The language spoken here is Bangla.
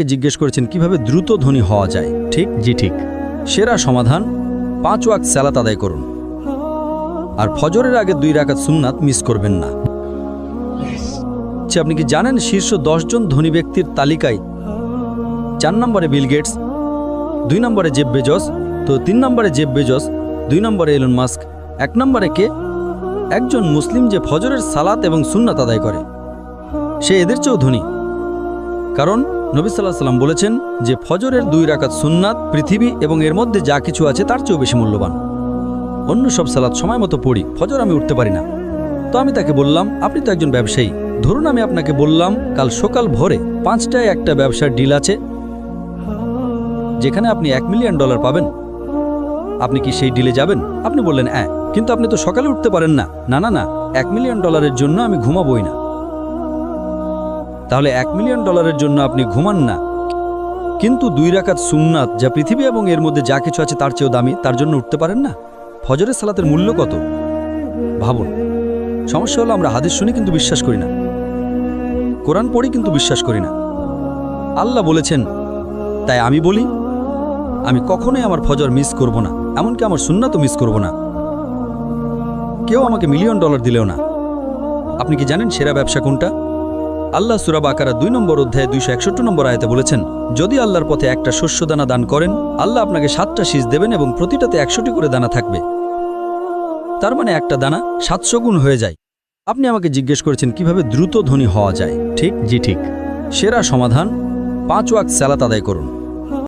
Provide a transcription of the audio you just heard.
জিজ্ঞেস করেছেন কিভাবে দ্রুত ধনী হওয়া যায়, ঠিক? জি ঠিক। সেরা সমাধান 5 ওয়াক্ত সালাত আদায় করুন, আর ফজরের আগে 2 রাকাত সুন্নাত মিস করবেন না। আপনি কি জানেন শীর্ষ 10 জন ধনী ব্যক্তির তালিকায় 4 নম্বরে বিল গেটস, 2 নম্বরে জেফ বেজস, তো 3 নম্বরে জেফ বেজস, 2 নম্বরে এলন মাস্ক, 1 নম্বরে কে? একজন মুসলিম যে ফজরের সালাত এবং সুন্নাত আদায় করে, সে এদের চেয়েও ধনী। কারণ নবী সাল্লাল্লাহু আলাইহি ওয়াসাল্লাম বলেছেন যে ফজরের 2 রাকাত সুন্নাত পৃথিবী এবং এর মধ্যে যা কিছু আছে তার চেয়েও বেশি মূল্যবান। অন্য সব সালাত সময় মতো পড়ি, ফজর আমি উঠতে পারি না। তো আমি তাকে বললাম, আপনি তো একজন ব্যবসায়ী, ধরুন আমি আপনাকে বললাম কাল সকাল ভোরে 5টায় একটা ব্যবসার ডিল আছে যেখানে আপনি $1 মিলিয়ন পাবেন। আপনি কি সেই ডিলে যাবেন? আপনি বললেন হ্যাঁ, কিন্তু আপনি তো সকালে উঠতে পারেন না। না না না, $1 মিলিয়ন জন্য আমি ঘুমাবই না। তাহলে $1 মিলিয়ন জন্য আপনি ঘুমান না, কিন্তু 2 রাকাত সুন্নাত যা পৃথিবী এবং এর মধ্যে যা কিছু আছে তার চেয়েও দামি, তার জন্য উঠতে পারেন না? ফজরের সালাতের মূল্য কত ভাবুন। সমস্যা হলো আমরা হাদিস শুনি কিন্তু বিশ্বাস করি না, কোরআন পড়ি কিন্তু বিশ্বাস করি না। আল্লাহ বলেছেন, তাই আমি বলি আমি কখনোই আমার ফজর মিস করব না, এমনকি আমার সুন্নাতও মিস করব না। কেউ আমাকে $1 মিলিয়ন দিলেও না। আপনি কি জানেন সেরা ব্যবসা কোনটা? আল্লাহ সূরা বাকারা 2 নম্বর অধ্যায়ে 261 নম্বর আয়াতে বলেছেন, যদি আল্লাহর পথে একটা শস্যদানা দান করেন, আল্লাহ আপনাকে 7টা শীষ দেবেন এবং প্রতিটাতে 100টি করে দানা থাকবে। তার মানে একটা দানা 700 গুণ হয়ে যায়। আপনি আমাকে জিজ্ঞেস করেছেন কিভাবে দ্রুত ধনী হওয়া যায়, ঠিক? জি ঠিক। সেরা সমাধান 5 ওয়াক্ত সালাত আদায় করুন।